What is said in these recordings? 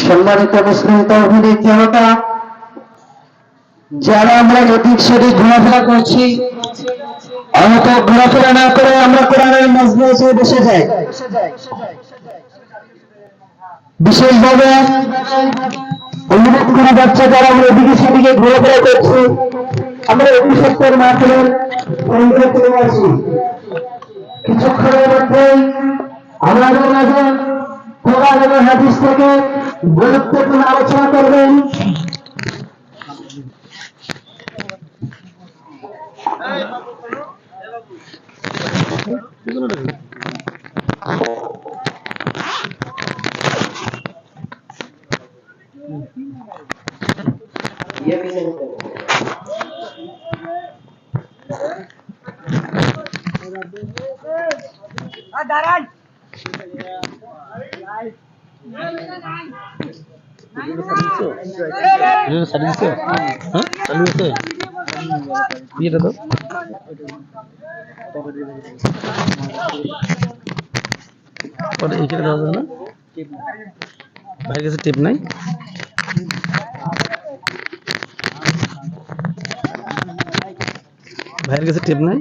সম্মানিত মুসলিম তৌহিদি জনতা, যারা আমরা এদিক সেদিক ঘোরাফেরা করছি, অত ঘোরাফেরা না করে আমরা কোরআনের মজলিসে বসে যাই। বিশেষভাবে অনুরোধ করা যাচ্ছে, যারা আমরা এদিকে সেদিকে ঘোরাফেরা করছি, আমরা অভিষেকের মাধ্যমে চলে আসি। কিছুক্ষণের মধ্যেই আমাদের মাঝে কোরআন এবং হাদিস থেকে গুরুত্বপূর্ণ আলোচনা করবেন দাঁড়ান ভাইয়ের কাছে টিপ নাই। ভাইয়ের কাছে টিপ নাই।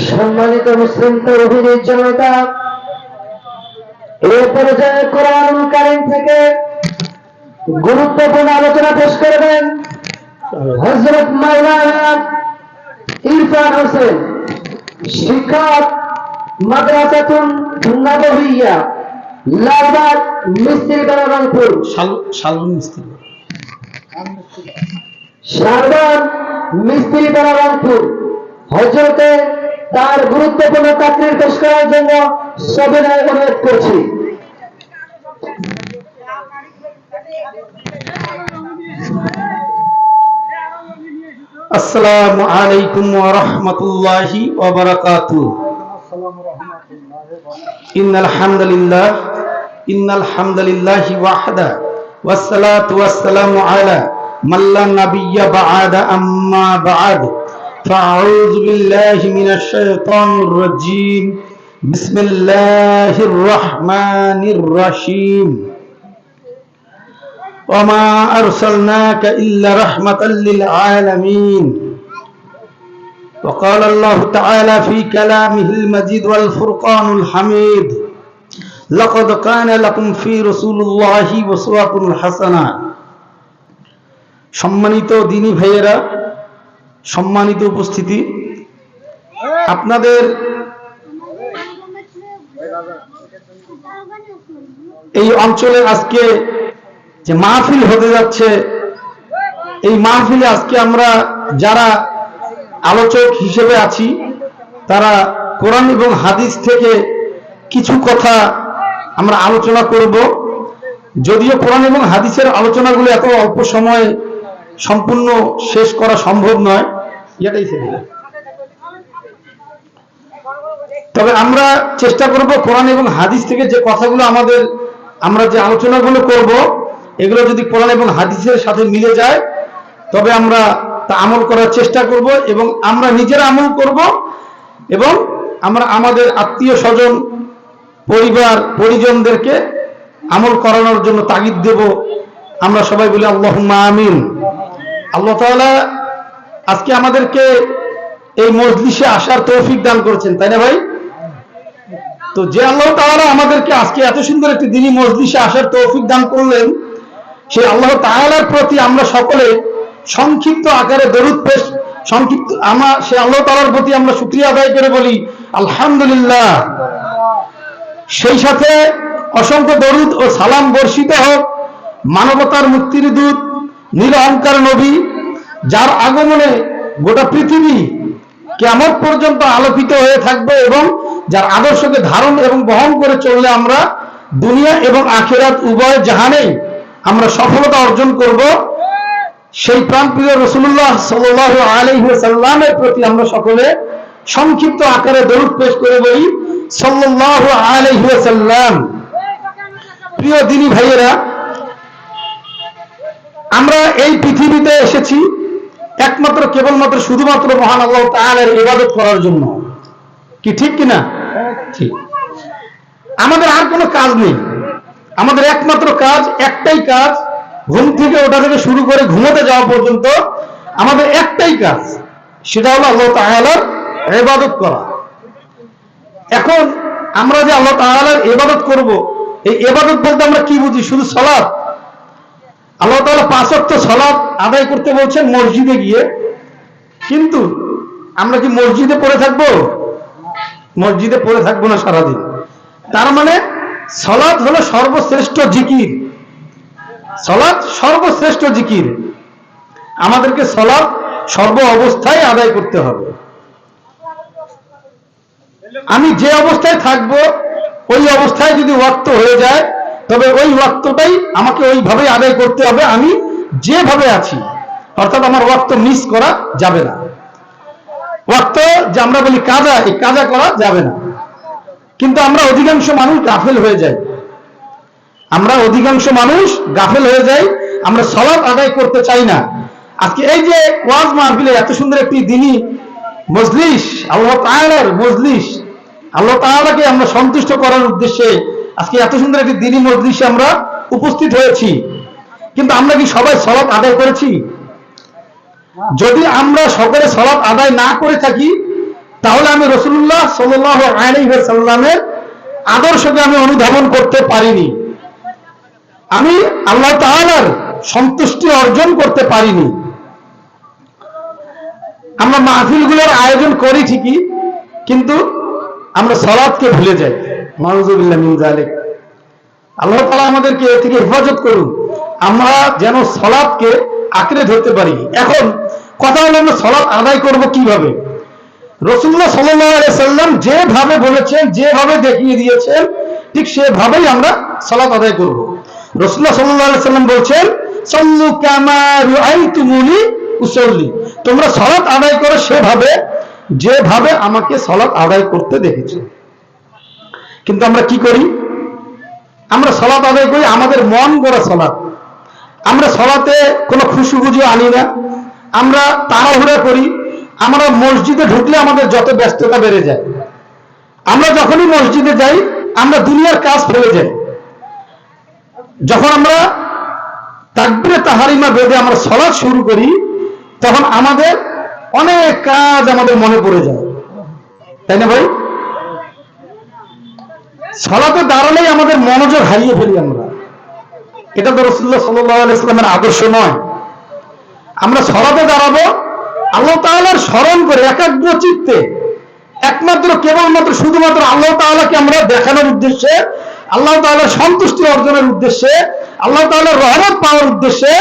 সম্মানিত মুসলিম তৌহিদি জনতা, এই পর্যায়ে কোরআন কারীম থেকে গুরুত্বপূর্ণ আলোচনা পেশ করবেন হযরত মাওলানা ইরফান হোসেন, শিক্ষক, মাদ্রাসাতুন নববিয়া, লালবাগ মিস্ত্রিপাড়া, রংপুর। শালবন মিস্ত্রিপাড়া, রংপুর। হযরতে তার গুরুত্বপূর্ণ তাকরীর পেশ করার জন্য সবিনয় অনুরোধ করছি। আসসালামু আলাইকুম ওয়া রাহমাতুল্লাহি ওয়া বারাকাতুহু। ইন্নাল হামদালিল্লাহি ওয়াহদা ওয়াস সালাতু ওয়াস সালামু আলা মান লা নাবিয়্যা বা'দা, আম্মা বা'দ। ফাআউযু বিল্লাহি মিনাশ শাইতানির রাজীম। বিসমিল্লাহির রাহমানির রহিম। وما أرسلناك إلا رحمة للعالمين. وقال الله تعالى في كلامه المجيد والفرقان الحميد: لقد كان لكم في رسول الله أسوة حسنة. সম্মানিত দিনী ভাইয়েরা, সম্মানিত উপস্থিতি, আপনাদের এই অঞ্চলে আজকে যে মাহফিল হতে যাচ্ছে, এই মাহফিলে আজকে আমরা যারা আলোচক হিসেবে আছি, তারা কোরআন এবং হাদিস থেকে কিছু কথা আমরা আলোচনা করব। যদিও কোরআন এবং হাদিসের আলোচনাগুলো এত অল্প সময়ে সম্পূর্ণ শেষ করা সম্ভব নয়, তবে আমরা চেষ্টা করব কোরআন এবং হাদিস থেকে যে কথাগুলো আমরা যে আলোচনাগুলো করব, এগুলো যদি কোরআন এবং হাদিসের সাথে মিলে যায় তবে আমরা তা আমল করার চেষ্টা করব, এবং আমরা নিজেরা আমল করব, এবং আমরা আমাদের আত্মীয় স্বজন পরিবার পরিজনদেরকে আমল করানোর জন্য তাগিদ দেব। আমরা সবাই বলি আল্লাহুম্মা আমিন। আল্লাহ তাআলা আজকে আমাদেরকে এই মজলিসে আসার তৌফিক দান করেছেন, তাই না ভাই? তো যে আল্লাহ তাআলা আমাদেরকে আজকে এত সুন্দর একটি দ্বীনি মজলিসে আসার তৌফিক দান করলেন, সেই আল্লাহ তাআলার প্রতি আমরা সকলে সংক্ষিপ্ত আকারে দরুদ পেশ সে আল্লাহ তাআলার প্রতি আমরা শুকরিয়া আদায় করে বলি আলহামদুলিল্লাহ। সেই সাথে অসংখ্য দরুদ ও সালাম বর্ষিত হোক মানবতার মুক্তির দূত নিরহংকার নবী, যার আগমনে গোটা পৃথিবী কিয়ামত পর্যন্ত আলোকিত হয়ে থাকবে এবং যার আদর্শকে ধারণ এবং বহন করে চললে আমরা দুনিয়া এবং আখিরাত উভয় জাহানেই আমরা সফলতা অর্জন করব। সেই প্রাণপ্রিয় রাসূলুল্লাহ সাল্লাল্লাহু আলাইহি ওয়াসাল্লামের প্রতি আমরা সকলে সংক্ষিপ্ত আকারে দরুদ পেশ করে বলি সাল্লাল্লাহু আলাইহি ওয়াসাল্লাম। প্রিয় দ্বীনি ভাইয়েরা, আমরা এই পৃথিবীতে এসেছি একমাত্র কেবলমাত্র শুধুমাত্র মহান আল্লাহ তাআলার ইবাদত করার জন্য, কি ঠিক কিনা? ঠিক। আমাদের আর কোনো কাজ নেই, আমাদের একমাত্র কাজ একটাই কাজ, ঘুম থেকে ওঠা থেকে শুরু করে ঘুমোতে যাওয়া পর্যন্ত আমাদের একটাই কাজ, সেটা হলো আল্লাহ তাআলার ইবাদত করা। এখন আমরা যে আল্লাহ তাআলার ইবাদত করব, এই ইবাদত বলতে আমরা কি বুঝি? শুধু সালাত? আল্লাহ তাআলা 5 ওয়াক্ত সালাত আদায় করতে বলছেন মসজিদে গিয়ে, কিন্তু আমরা কি মসজিদে পড়ে থাকবো? মসজিদে পড়ে থাকবো না সারাদিন। তার মানে সালাত হলো সর্বশ্রেষ্ঠ জিকির, সালাত সর্বশ্রেষ্ঠ জিকির। আমাদেরকে সালাত সর্ব অবস্থায় আদায় করতে হবে। আমি যে অবস্থায় থাকবো ওই অবস্থায় যদি ওয়াক্ত হয়ে যায়, তবে ওই ওয়াক্তটাই আমাকে ওইভাবে আদায় করতে হবে আমি যেভাবে আছি, অর্থাৎ আমার ওয়াক্ত মিস করা যাবে না। ওয়াক্ত যে আমরা বলি কাজা, এই কাজা করা যাবে না। কিন্তু আমরা অধিকাংশ মানুষ গাফেল হয়ে যাই, আমরা সালাত আদায় করতে চাই না। আজকে এই যে ওয়াজ মাহফিলে এত সুন্দর একটি দ্বীনি মজলিস, আল্লাহ তাআলার মজলিস, আল্লাহ তাআলাকে আমরা সন্তুষ্ট করার উদ্দেশ্যে আজকে এত সুন্দর একটি দ্বীনি মজলিসে আমরা উপস্থিত হয়েছি, কিন্তু আমরা কি সবাই সালাত আদায় করেছি? যদি আমরা সকলে সালাত আদায় না করে থাকি, তাহলে আমি রাসূলুল্লাহ সাল্লাল্লাহু আলাইহি ওয়াসাল্লামের আদর্শকে আমি অনুধাবন করতে পারিনি, আমি আল্লাহ তাআলার সন্তুষ্টি অর্জন করতে পারিনি। আমরা মাহফিলগুলোর আয়োজন করি ঠিকই, কিন্তু আমরা সালাতকে ভুলে যাই। নাউযুবিল্লাহ মিন যালিক। আল্লাহ তাআলা আমাদেরকে এ থেকে হেফাজত করুন, আমরা যেন সালাতকে আঁকড়ে ধরতে পারি। এখন কথা হলো আমরা সালাত আদায় করব কিভাবে? রাসূলুল্লাহ সাল্লাল্লাহু আলাইহি ওয়াসাল্লাম যেভাবে বলেছেন, যেভাবে দেখিয়ে দিয়েছেন, ঠিক সেভাবেই আমরা সালাত আদায় করব। রাসূলুল্লাহ সাল্লাল্লাহু আলাইহি ওয়াসাল্লাম বলছেন, সাল্লু কামা রাআইতুমুনি উসাল্লি, তোমরা সালাত আদায় করো সেভাবে যেভাবে আমাকে সালাত আদায় করতে দেখেছো। কিন্তু আমরা কি করি? আমরা সালাত আদায় করি আমাদের মন গড়া সালাত। আমরা সালাতে কোনো খুশুখুশি আনি না, আমরা তাড়াহুড়া করি। আমরা মসজিদে ঢুকলে আমাদের যত ব্যস্ততা বেড়ে যায়, আমরা যখনই মসজিদে যাই আমরা দুনিয়ার কাজ ফেলে যাই। যখন আমরা তাকবীরে তাহরিমা বেঁধে আমরা সালাত শুরু করি, তখন আমাদের অনেক কাজ আমাদের মনে পড়ে যায়, তাই না ভাই? সালাতে দাঁড়ালেই আমাদের মনোযোগ হারিয়ে ফেলি আমরা। এটা তো রাসূলুল্লাহ সাল্লাল্লাহু আলাইহি ওয়াসাল্লামের আদর্শ নয়। আমরা সালাতে দাঁড়াবো আল্লাহ তাআলার স্মরণ করে একাগ্র চিত্তে, একমাত্র কেবলমাত্র শুধুমাত্র আল্লাহ তাআলাকে আমরা দেখানোর উদ্দেশ্যে, আল্লাহ তাআলার সন্তুষ্টি অর্জনের উদ্দেশ্যে, আল্লাহ তাআলার রহমত পাওয়ার উদ্দেশ্যে।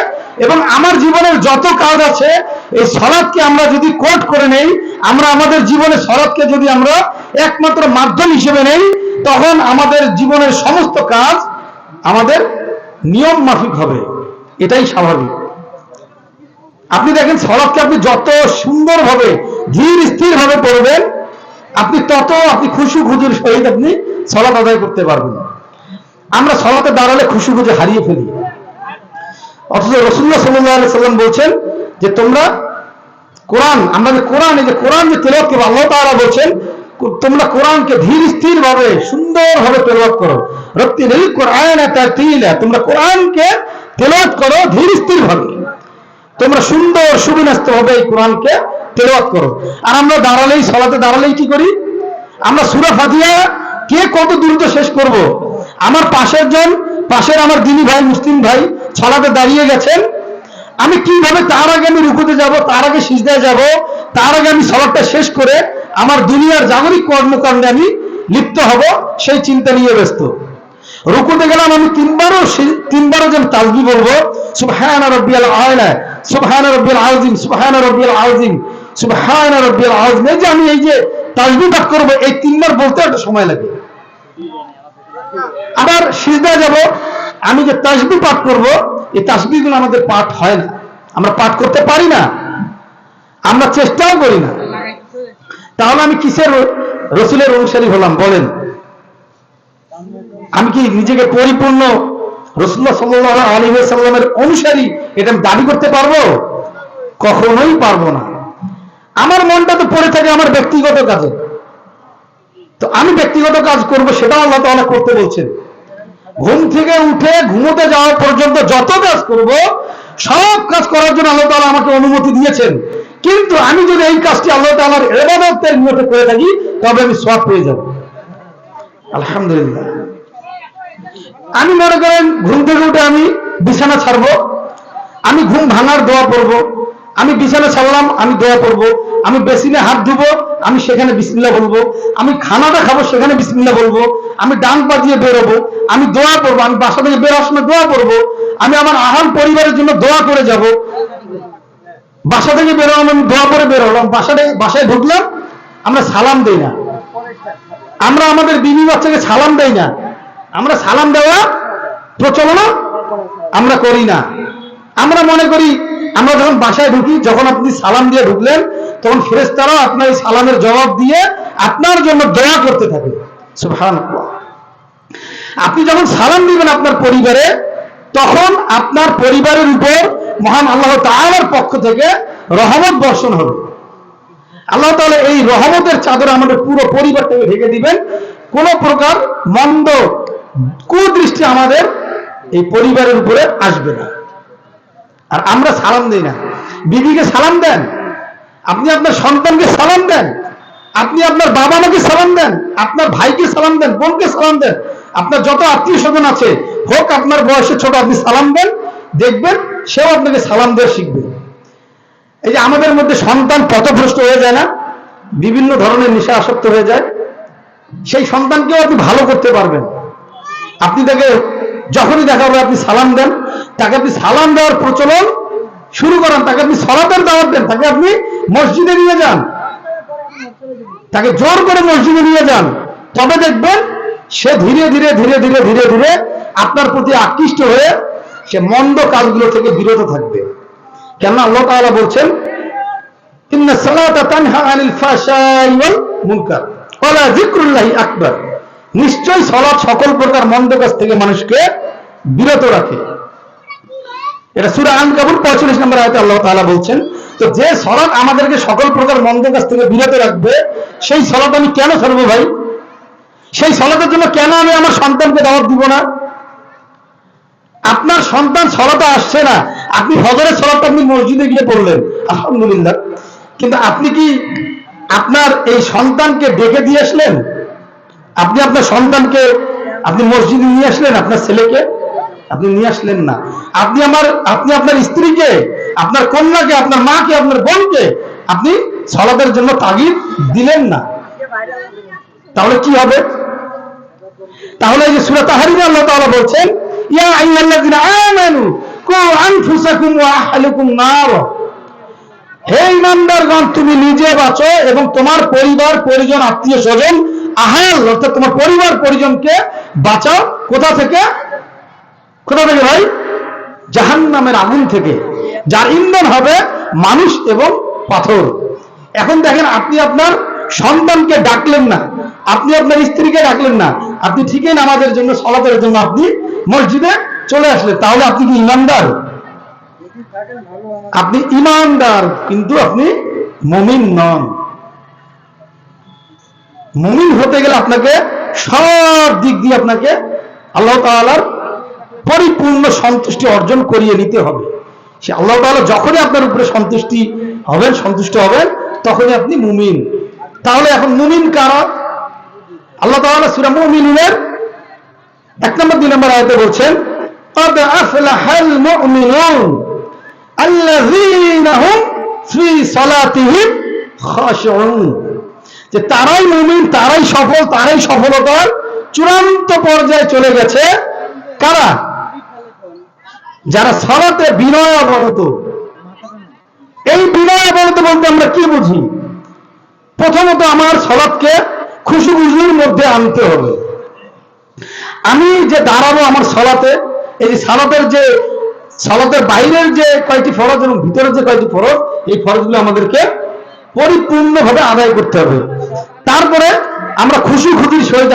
এবং আমার জীবনের যত কাজ আছে এই সালাতকে আমরা যদি কোট করে নেই, আমরা আমাদের জীবনে সালাতকে যদি আমরা একমাত্র মাধ্যম হিসেবে নেই, তখন আমাদের জীবনের সমস্ত কাজ আমাদের নিয়ম মাফিক হবে, এটাই স্বাভাবিক। আপনি দেখেন সালাতকে আপনি যত সুন্দরভাবে ধীর স্থির ভাবে পড়বেন, আপনি তত খুশুখুজুর সহিত আপনি সালাত আদায় করতে পারবেন। আমরা সালাতে দাঁড়ালে খুশুখুজু হারিয়ে ফেলি, অথচ রাসূলুল্লাহ সাল্লাল্লাহু আলাইহি ওয়াসাল্লাম বলছেন যে তোমরা কোরআন, আমরা যে কোরআন, এই যে কোরআন যে তেলাওয়াত করব, আল্লাহ তাআলা বলছেন তোমরা কোরআনকে ধীর স্থির ভাবে সুন্দরভাবে তেলাওয়াত করো। রত্তিলিল কোরআন তারতিলা, তোমরা কোরআনকে তেলাওয়াত করো ধীর স্থির ভাবে, তোমরা সুন্দর সুবিন্যস্ত ভাবে এই কোরআনকে তেলাওয়াত করো। আর আমরা দাঁড়ালেই, সালাতে দাঁড়ালেই কি করি? আমরা সূরা ফাতিহা কে কত দ্রুত শেষ করব। আমার পাশের আমার দিনী ভাই, মুসলিম ভাই সালাতে দাঁড়িয়ে গেছেন, আমি কিভাবে তার আগে আমি রুকুতে যাব, তার আগে সিজদায় যাব, তার আগে আমি সালাতটা শেষ করে আমার দুনিয়ার জাগতিক কর্মকাণ্ডে আমি লিপ্ত হব, সেই চিন্তা নিয়ে ব্যস্ত। রুকুতে গেলাম, আমি তিনবারও যেন তাসবিহ বলবো, সুবহানা রাব্বিয়াল আলা, সুবহানা রাব্বিয়াল আযীম, সুবহানা রাব্বিয়াল আযীম, সুবহানা রাব্বিয়াল আযীম। এই যে আমি এই যে তাসবিহ পাঠ করব, এই তিনবার বলতে একটা সময় লাগে। আবার সিজদায় যাব, আমি যে তাসবিহ পাঠ করব, এই তাসবিহগুলো আমাদের পাঠ হয় না, আমরা পাঠ করতে পারি না, আমরা চেষ্টাও করি না। তাহলে আমি কিসের রাসূলের অনুসারী হলাম বলেন? আমি কি নিজেকে পরিপূর্ণ রাসূলুল্লাহ সাল্লাল্লাহু আলাইহি ওয়াসাল্লামের অনুসারী এটা আমি দাবি করতে পারবো? কখনোই পারবো না। আমার মনটা তো পড়ে থাকে আমার ব্যক্তিগত কাজে, তো আমি ব্যক্তিগত কাজ করব, সেটাও আল্লাহ তাআলা করতে বলছেন। ঘুম থেকে উঠে ঘুমোতে যাওয়া পর্যন্ত যত কাজ করব, সব কাজ করার জন্য আল্লাহ তাআলা আমাকে অনুমতি দিয়েছেন। কিন্তু আমি যদি এই কাজটি আল্লাহ তাআলার ইবাদতের নিয়তে করে থাকি, তবে আমি সওয়াব পেয়ে যাব। আলহামদুলিল্লাহ। আমি মনে করেন ঘুম থেকে উঠে আমি বিছানা ছাড়বো, আমি ঘুম ভাঙার দোয়া পড়বো, আমি বিছানা ছাড়লাম, আমি দোয়া পড়বো, আমি বেসিনে হাত ধুবো, আমি সেখানে বিসমিল্লাহ বলবো, আমি খানাটা খাবো, সেখানে বিসমিল্লাহ বলবো, আমি ডান পা দিয়ে বেরোবো, আমি দোয়া করবো, আমি বাসা থেকে বেরোর সময় দোয়া করবো, আমি আমার আহার পরিবারের জন্য দোয়া করে যাব। বাসা থেকে বেরোলাম, আমি দোয়া করে বেরোলাম, বাসায় ঢুকলাম, আমরা সালাম দেই না, আমরা আমাদের বিবি বাচ্চাকে সালাম দেই না, আমরা সালাম দেওয়া প্রচলন আমরা করি না। আমরা মনে করি আমরা যখন বাসায় ঢুকি, যখন আপনি সালাম দিয়ে ঢুকলেন, তখন ফেরেশতারা আপনার এই সালামের জবাব দিয়ে আপনার জন্য দোয়া করতে থাকে। সুবহানাল্লাহ। আপনি যখন সালাম দিবেন আপনার পরিবারে, তখন আপনার পরিবারের উপর মহান আল্লাহ তাআলার পক্ষ থেকে রহমত বর্ষণ হবে। আল্লাহ তাআলা এই রহমতের চাদর আমাদের পুরো পরিবারটাকে ঢেকে দিবেন, কোন প্রকার মন্দ কুদৃষ্টি আমাদের এই পরিবারের উপরে আসবে না। আর আমরা সালাম দেই না। বিবিকে সালাম দেন, আপনি আপনার সন্তানকে সালাম দেন, আপনি আপনার বাবা মাকে সালাম দেন, আপনার ভাইকে সালাম দেন, বোনকে সালাম দেন, আপনার যত আত্মীয় স্বজন আছে, হোক আপনার বয়সে ছোট, আপনি সালাম দেন, দেখবেন সেও আপনাকে সালাম দেওয়া শিখবে। এই যে আমাদের মধ্যে সন্তান পথভ্রষ্ট হয়ে যায় না, বিভিন্ন ধরনের নেশা আসক্ত হয়ে যায়, সেই সন্তানকেও আপনি ভালো করতে পারবেন। আপনি তাকে যখনই দেখা হবে আপনি সালাম দেন, তাকে আপনি সালাম দেওয়ার প্রচলন শুরু করান, তাকে আপনি সালাতের দাওয়াত দেন, তাকে আপনি মসজিদে নিয়ে যান, তাকে জোর করে মসজিদে নিয়ে যান, তবে দেখবেন সে ধীরে ধীরে ধীরে ধীরে ধীরে ধীরে আপনার প্রতি আকৃষ্ট হয়ে সে মন্দ কাজগুলো থেকে বিরত থাকবে। কেন আল্লাহ তাআলা বলছেন, ইন্নাস সালাতা তানহা আনিল ফাহশাই ওয়াল মুনকার ওয়া লা যিকরুল্লাহি আকবার। নিশ্চয়ই সালাত সকল প্রকার মন্দ কাজ থেকে মানুষকে বিরত রাখে। এটা সূরা আনকাবুত 45 নম্বর আয়াতে আল্লাহ তাআলা বলছেন। তো যে সালাত আমাদেরকে সকল প্রকার মন্দ কাজ থেকে বিরত রাখবে, সেই সালাত আমি কেন ছাড়বো ভাই? সেই সালাতের জন্য কেন আমি আমার সন্তানকে দাওয়াত দিব না? আপনার সন্তান সালাতে আসছে না, আপনি ফজরের সালাতটা আপনি মসজিদে গিয়ে পড়লেন, আলহামদুলিল্লাহ, কিন্তু আপনি কি আপনার এই সন্তানকে ডেকে দিয়ে আসলেন? আপনি আপনার সন্তানকে আপনি মসজিদে নিয়ে আসলেন? আপনার ছেলেকে আপনি নিয়ে আসলেন না। আপনি আপনার স্ত্রীকে, আপনার কন্যাকে, আপনার মাকে, আপনার বোনকে আপনি সালাতের জন্য তাগিদ দিলেন না। তাহলে কি হবে? তাহলে এই যে সূরা তাহরিমে আল্লাহ তাআলা বলছেন, ইয়া আইয়ুহাল্লাযিনা আমানু কু আনফুসাকুম ওয়া আহলিকুম নার। হে ঈমানদারগণ, তুমি নিজে বাঁচো এবং তোমার পরিবার পরিজন আত্মীয় স্বজন, আহল অর্থাৎ তোমার পরিবার পরিজনকে বাঁচাও। কোথা থেকে? কোথা থেকে ভাই? জাহান্নামের আগুন থেকে, যার ইন্ধন হবে মানুষ এবং পাথর। এখন দেখেন, আপনি আপনার সন্তানকে ডাকলেন না, আপনি আপনার স্ত্রীকে ডাকলেন না, আপনি ঠিকই নামাজের জন্য, সালাতের জন্য আপনি মসজিদে চলে আসলেন। তাহলে আপনি কি ঈমানদার? আপনি ঈমানদার, কিন্তু আপনি মুমিন নন। মুমিন হতে গেলে আপনাকে সব দিক দিয়ে আপনাকে আল্লাহ তাআলার পরিপূর্ণ সন্তুষ্টি অর্জন করিয়ে নিতে হবে। সে আল্লাহ তাআলা যখনই আপনার উপরে সন্তুষ্ট হবেন তখনই আপনি মুমিন। তাহলে এখন মুমিন কারা? আল্লাহ তাআলা সূরা মুমিনুনের 1 নম্বর 2 নম্বর আয়াতে বলছেন, قد أفلح المؤمنون الذين هم في صلاتهم خاشعون। যে তারাই মুমিন, তারাই সফল, তারাই সফলতার চূড়ান্ত পর্যায়ে চলে গেছে। কারা? যারা সালাতে বিনয় অবনত। এই বিনয় অবনত বলতে আমরা কি বুঝি? প্রথমত আমার সালাতকে খুশি-খুশির মধ্যে আনতে হবে। আমি যে দাঁড়াবো আমার সালাতে, এই যে সালাতের বাইরের যে কয়টি ফরজ এবং ভিতরের যে কয়টি ফরজ, এই ফরজগুলো আমাদেরকে পরিপূর্ণভাবে আদায় করতে হবে। তারপরে আমরা খুশির সহিত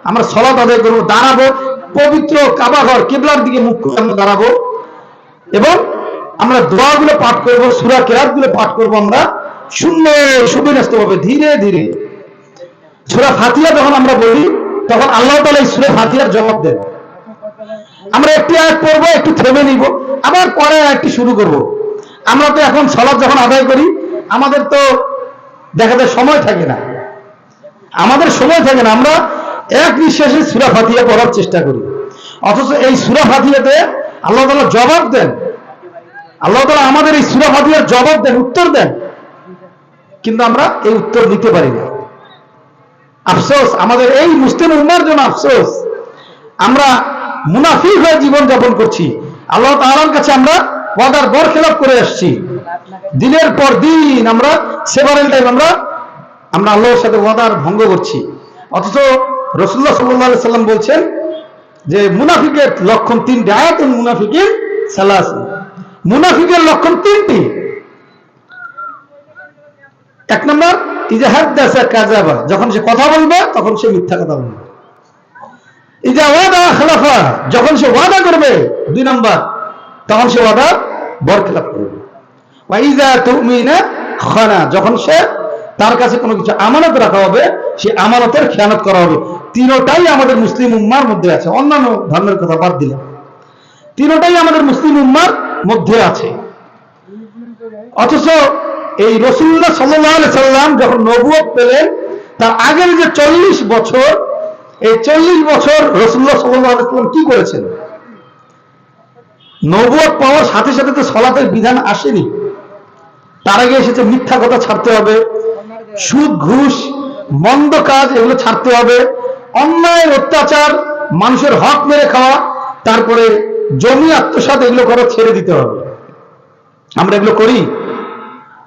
আমরা সালাত আদায় করবো, দাঁড়াবো, পবিত্র কাবাঘর কিবলার দিকে মুখ করে আমরা দাঁড়াবো এবং আমরা দোয়াগুলো পাঠ করব, সূরা কেরাতগুলো পাঠ করব। আমরা সুবিন্যস্তভাবে ধীরে ধীরে সূরা ফাতিহা যখন আমরা বলি তখন আল্লাহ তাআলা এই সূরা ফাতিহার জবাব দেন। আমরা একটি আয়াত পড়বো, একটু থেমে নিব, আবার পরে আয়াতটি শুরু করব। আমরা তো এখন সালাত যখন আদায় করি আমাদের তো দেখা যায় সময় থাকে না, আমরা এক নিঃশ্বাসে সূরা ফাতিহা পড়ার চেষ্টা করি। অথচ এই সূরা ফাতিহাতে আল্লাহ তাআলা জবাব দেন, আল্লাহ তাআলা আমাদের এই সূরা ফাতিহার জবাব দেন, উত্তর দেন, কিন্তু আমরা এই উত্তর নিতে পারি না। আফসোস, আমাদের এই মুসলিম উম্মার জন্য আফসোস। আমরা মুনাফিক হয়ে জীবন যাপন করছি। আল্লাহ তাআলার কাছে আমরা ওয়াদার বরখেলাপ করে আসছি। দিনের পর দিন আমরা সেভারেল টাইম আমরা আল্লাহর সাথে ওয়াদার ভঙ্গ করছি। অথচ রাসূলুল্লাহ সাল্লাল্লাহু আলাইহি সাল্লাম বলছেন যে মুনাফিকের লক্ষণ 3টি। আয়াতুল মুনাফিকিন সালাস। মুনাফিকের লক্ষণ 3টি। 1 নম্বর, ইজা হাদাসা কাযাবা, যখন সে কথা বলবে তখন সে মিথ্যা কথা বলবে। ইজা ওয়াদা খালাফা, যখন সে ওয়াদা করবে। 2 নম্বর, তখন সে ওয়াদা বরখেলাপ করবে। ওয়া ইজা তুমিনা খানা, যখন সে তার কাছে কোনো কিছু আমানত রাখা হবে সে আমানতের খেয়ানত করা হবে। তিনটাই আমাদের মুসলিম উম্মার মধ্যে আছে, অন্যান্য ধর্মের কথা বাদ দিলাম, তিনটাই আমাদের মুসলিম উম্মার মধ্যে আছে। অথচ এই রাসূলুল্লাহ সাল্লাল্লাহু আলাইহি সাল্লাম যখন নবুয়ত পেলেন তার আগের যে 40 বছর, এই 40 বছর রাসূলুল্লাহ সাল্লাল্লাহু আলাইহি সাল্লাম কি করেছেন? নবুয়ত পাওয়ার সাথে সাথে তো সালাতের বিধান আসেনি। তার আগে এসেছে মিথ্যা কথা ছাড়তে হবে, সুদ ঘুষ মন্দ কাজ এগুলো ছাড়তে হবে, অন্যায় অত্যাচার মানুষের হক মেরে খাওয়া, তারপরে জমি আত্মসাৎ এগুলো করা ছেড়ে দিতে হবে। আমরা এগুলো করি,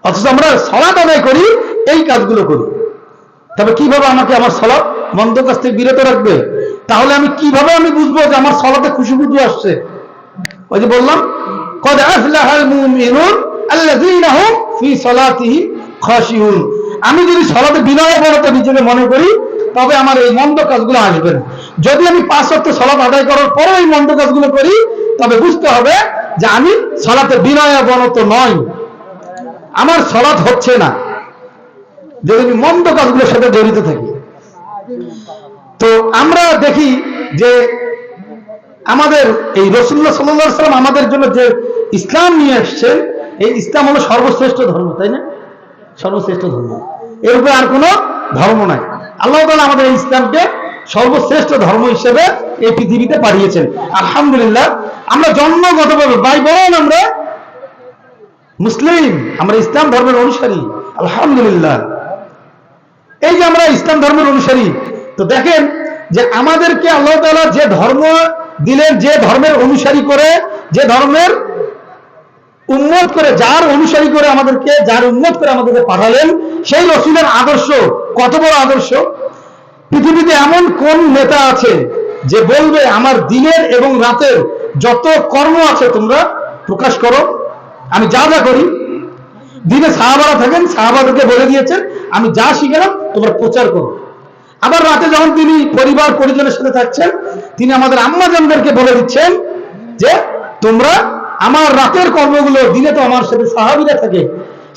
অথচ আমরা সালাত আদায় করি, এই কাজগুলো করি। তবে কিভাবে আমাকে আমার সালাত মন্দ কাজ থেকে বিরত রাখবে? তাহলে আমি কিভাবে বুঝবো যে আমার সালাতে খুশি আসছে? ওই যে বললাম, কদ আফলাহাল মুমিনুন আল্লাযীনা হুম ফি সালাতিহিম খাশিউন। আমি যদি সালাতে বিনয়বরতা নিজেকে মনে করি তবে আমার এই মন্দ কাজগুলো আসবে না। যদি আমি 5 ওয়াক্ত সালাত আদায় করার পরে এই মন্দ কাজগুলো করি তবে বুঝতে হবে যে আমি সালাতে বিনয়বরত নই, আমার সালাত হচ্ছে না, যদি আমি মন্দ কাজগুলোর সাথে জড়িত থাকি। তো আমরা দেখি যে আমাদের এই রাসূলুল্লাহ সাল্লাল্লাহু আলাইহি সাল্লাম আমাদের জন্য যে ইসলাম নিয়ে আসছেন, এই ইসলাম হলো সর্বশ্রেষ্ঠ ধর্ম, তাই না? সর্বশ্রেষ্ঠ ধর্ম, এর উপরে আর কোনো ধর্ম নাই। আল্লাহ তাআলা আমাদের এই ইসলামকে সর্বশ্রেষ্ঠ ধর্ম হিসেবে এই পৃথিবীতে পাঠিয়েছেন। আলহামদুলিল্লাহ, আমরা জন্মগতভাবে ভাই বোন আমরা মুসলিম, আমরা ইসলাম ধর্মের অনুসারী। আলহামদুলিল্লাহ, এই যে আমরা ইসলাম ধর্মের অনুসারী, তো দেখেন যে আমাদেরকে আল্লাহ তাআলা যে ধর্ম দিলেন, যে ধর্মের অনুসারী করে, যে ধর্মের উম্মত করে, যার অনুসারী করে আমাদেরকে, যার উম্মত করে আমাদেরকে পাঠালেন, সেই রাসূলের আদর্শ কত বড় আদর্শ! পৃথিবীতে এমন কোন নেতা আছে যে বলবে আমার দিনের এবং রাতের যত কর্ম আছে তোমরা প্রকাশ করো, আমি যা যা করি। দিনে সাহাবারা থাকেন, সাহাবাদেরকে বলে দিয়েছেন আমি যা শিখলাম তোমরা প্রচার করো। আবার রাতে যখন তিনি পরিবার পরিজনের সাথে থাকছেন, তিনি আমাদের আম্মাজানদেরকে বলে দিচ্ছেন যে তোমরা আমার রাতের কর্মগুলো, দিনে তো আমার সাথে সাহাবীরা থাকে,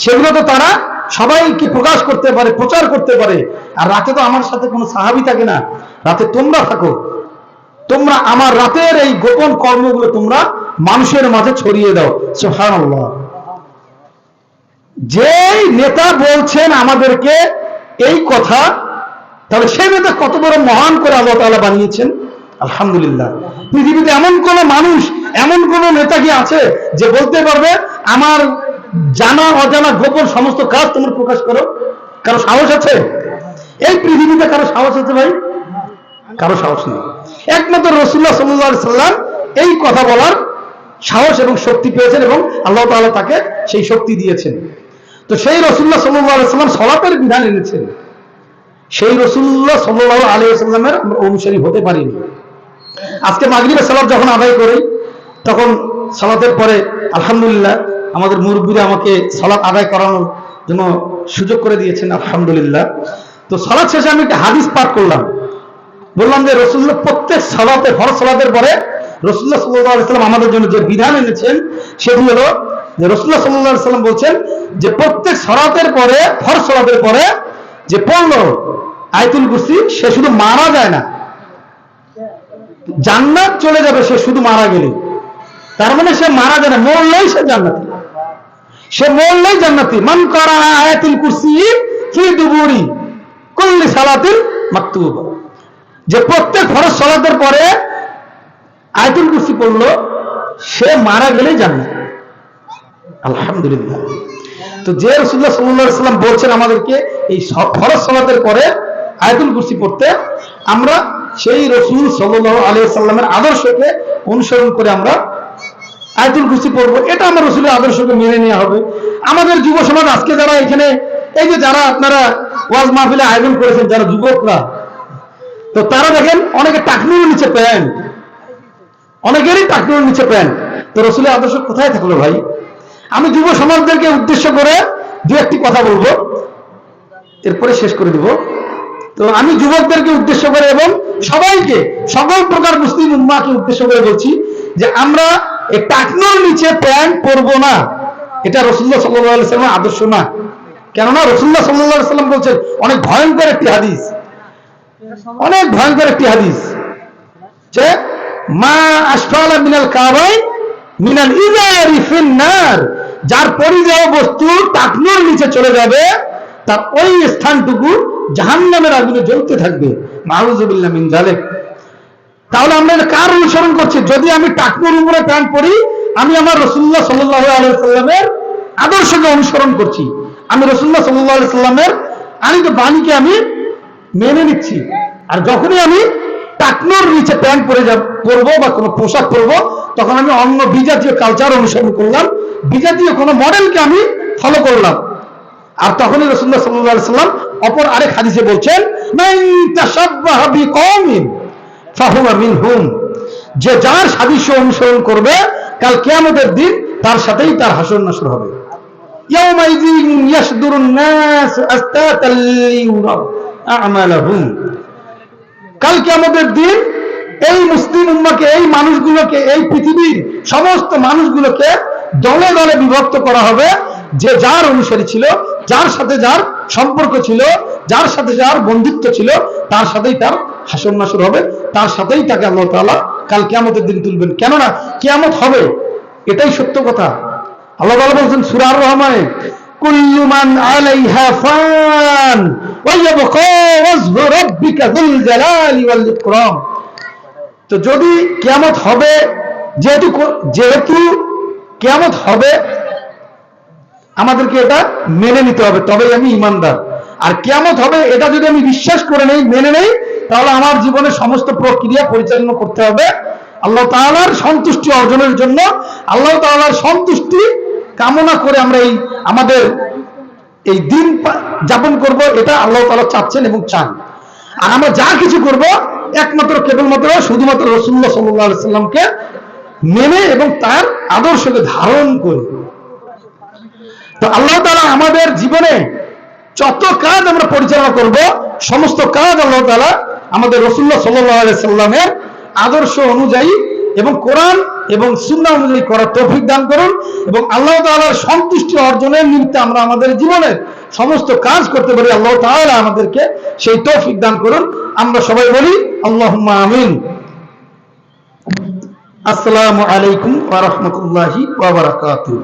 সেগুলো তো তারা সবাইকে প্রকাশ করতে পারে, প্রচার করতে পারে, আর রাতে তো আমার সাথে কোনো সাহাবী থাকে না, রাতে তোমরা থাকো, তোমরা আমার রাতের এই গোপন কর্মগুলো তোমরা মানুষের মাঝে ছড়িয়ে দাও। সুবহানাল্লাহ। যেই নেতা বলছেন আমাদেরকে এই কথা, তাহলে সেই নেতা কত বড় মহান করে আল্লাহ তাআলা বানিয়েছেন। আলহামদুলিল্লাহ। পৃথিবীতে এমন কোন মানুষ, এমন কোন নেতা কি আছে যে বলতে পারবে আমার জানা অজানা গোপন সমস্ত কাজ তোমরা প্রকাশ করো? কারো সাহস আছে? এই পৃথিবীতে কারো সাহস আছে ভাই? কারো সাহস নেই। একমাত্র রাসূলুল্লাহ সাল্লাল্লাহু আলাইহি সাল্লাম এই কথা বলার সাহস এবং শক্তি পেয়েছেন এবং আল্লাহ তাআলা তাকে সেই শক্তি দিয়েছেন। তো সেই রাসূলুল্লাহ সাল্লাল্লাহু আলাইহি সাল্লাম সালাতের বিধান এনেছেন, সেই রাসূলুল্লাহ সাল্লাল্লাহু আলাইহি সাল্লামের আমরা অনুসারী হতে পারিনি। আজকে মাগরিবের সালাত যখন আদায় করি, তখন সালাতের পরে আলহামদুলিল্লাহ আমাদের মুরব্বিরা আমাকে সালাত আদায় করানোর জন্য সুযোগ করে দিয়েছেন, আলহামদুলিল্লাহ। তো সালাত শেষে আমি একটা হাদিস পাঠ করলাম, বললাম যে রাসূলুল্লাহ প্রত্যেক সালাতে, ফরজ সালাতের পরে রাসূলুল্লাহ সাল্লাল্লাহু আলাইহি সাল্লাম আমাদের জন্য যে বিধান এনেছেন সেটি হলো যে রাসূলুল্লাহ সাল্লাল্লাহু আলাইহি সাল্লাম বলছেন যে প্রত্যেক সালাতের পরে, ফরজ সালাতের পরে যে পড়লো আয়াতুল কুরসি, সে শুধু মারা যায় না, জান্নাত চলে যাবে সে শুধু মারা গেলে। তার মানে সে মারা যায় না, মরলেই সে জান্নাতি, সে মরলেই জান্নাতি। মান কারা আয়াতুল কুরসি ফি দুবুরি কুল্লি সালাতিন মাকতুবা, যে প্রত্যেক ফরজ সালাতের পরে আয়াতুল কুরসি পড়লো সে মারা গেলেই জান্নাত। আলহামদুলিল্লাহ। তো যে রাসূলুল্লাহ সাল্লাল্লাহু আলাইহি সাল্লাম বলছেন আমাদেরকে এই ফরজ সালাতের পরে আয়াতুল কুরসি পড়তে, আমরা সেই রাসূল সাল্লাল্লাহু আলাইহি সাল্লামের আদর্শকে অনুসরণ করে আমরা আয়াতুল কুরসি পড়বো। এটা আমার রাসূলের আদর্শকে মেনে নেওয়া হবে। আমাদের যুব সমাজ আজকে যারা এখানে, এই যে যারা আপনারা ওয়াজ মাহফিলে আয়োজন করেছেন, যারা যুবকরা, তো তারা দেখেন অনেকে টাকনুর নিচে প্যান্ট, অনেকেরই টাকনুর নিচে প্যান্ট। তো রাসূলের আদর্শ কোথায় থাকলো ভাই? আমি যুব সমাজদেরকে উদ্দেশ্য করে দু একটি কথা বলবো, এরপরে শেষ করে দিব। তো আমি যুবকদেরকে উদ্দেশ্য করে এবং সবাইকে, সকল প্রকার মুসলিম উম্মাহকে উদ্দেশ্য করে বলছি যে আমরা এই টাকনুর নিচে প্যান্ট পরবো না, এটা রাসূলুল্লাহ সাল্লাল্লাহু আলাইহি সাল্লামের আদর্শ না। কেননা রাসূলুল্লাহ সাল্লাল্লাহু আলাইহি সাল্লাম বলছেন, অনেক ভয়ঙ্কর একটি হাদিস, অনেক ভয়ঙ্কর একটি হাদিস, যে মা আসফালা মিনাল কাবাইন মিনাল ইজারি ফিন নার, যার পরিধেয় বস্তু টাকনুর নিচে চলে যাবে তার ওই স্থানটুকু জাহান্নামের আগুনে জ্বলতে থাকবে। নাউযুবিল্লাহ মিন যালিক। তাহলে আমরা কার অনুসরণ করছি? যদি আমি টাকনুর উপরে প্যান্ট পরি, আমি আমার রাসূলুল্লাহ সাল্লাল্লাহু আলাইহি সাল্লামের আদর্শকে অনুসরণ করছি, আমি রাসূলুল্লাহ সাল্লাল্লাহু আলাইহি সাল্লামের আনিত বাণীকে আমি মেনে নিচ্ছি। আর যখনই আমি টাকনুর নিচে প্যান্ট পরবো বা কোনো পোশাক পরবো, তখন আমি অন্য বিজাতীয় কালচার অনুসরণ করলাম, বিজাতীয় কোনো মডেলকে আমি ফলো করলাম। আর তখনই রাসূলুল্লাহ সাল্লাল্লাহু আলাইহি সাল্লাম অপর আরেক হাদিসে বলছেন, মান তাশাব্বাহা বিকওমিন ফাহুয়া মিনহুম, যে যার সাদৃশ্য অনুসরণ করবে কাল কিয়ামতের দিন তার সাথেই তার হাসর নাসর হবে। ইয়াউমাইযিন ইয়াসদুরুন নাস আস্তাতাল লিউরাউ আমালাহুম, কাল কিয়ামতের দিন এই মুসলিম উম্মাহকে, এই মানুষগুলোকে, এই পৃথিবীর সমস্ত মানুষগুলোকে দলে দলে বিভক্ত করা হবে, যে যার অনুসারী ছিল, যার সাথে যার সম্পর্ক ছিল, যার সাথে যার বন্ধুত্ব ছিল, তার সাথেই তার হাসর নাসর হবে, তার সাথেই তাকে আল্লাহ তাআলা কাল কিয়ামতের দিন তুলবেন। কেননা কিয়ামত হবে, এটাই সত্য কথা। আল্লাহ তাআলা বলছেন সূরা আর-রহমানে, কুল্লু মান আলাইহা ফান ওয়া ইয়াবকা ওয়াজহু রাব্বিকা যুল জালালি ওয়াল ইকরাম। তো যদি কিয়ামত হবে, যেহেতু কিয়ামত হবে, আমাদেরকে এটা মেনে নিতে হবে, তবেই আমি ঈমানদার। আর কিয়ামত হবে এটা যদি আমি বিশ্বাস করে নেই, মেনে নেই, তাহলে আমার জীবনের সমস্ত প্রক্রিয়া পরিচালনা করতে হবে আল্লাহ তাআলার সন্তুষ্টি অর্জনের জন্য। আল্লাহ তাআলার সন্তুষ্টি কামনা করে আমরা আমাদের এই দিন যাপন করব, এটা আল্লাহ তাআলা চাচ্ছেন এবং চান। আর আমরা যা কিছু করব একমাত্র কেবলমাত্র শুধুমাত্র রাসূলুল্লাহ সাল্লাল্লাহু আলাইহি সাল্লামকে মেনে এবং তার আদর্শকে ধারণ করে। তো আল্লাহ তাআলা আমাদের জীবনে যত কাজ আমরা পরিচালনা করব, সমস্ত কাজ আল্লাহ তাআলা আমাদের রাসূলুল্লাহ সাল্লাল্লাহু আলাইহি সাল্লামের আদর্শ অনুযায়ী এবং কোরআন এবং সুন্নাহ অনুযায়ী করার তৌফিক দান করুন। এবং আল্লাহ তাআলার সন্তুষ্টি অর্জনের নিমিত্তে আমরা আমাদের জীবনের সমস্ত কাজ করতে পারি। আল্লাহ তাআলা আমাদেরকে সেই তৌফিক দান করুন। আমরা সবাই বলি আল্লাহুম্মা আমিন। আসসালামু আলাইকুম ওয়া রাহমাতুল্লাহি ওয়া বারাকাতুহু।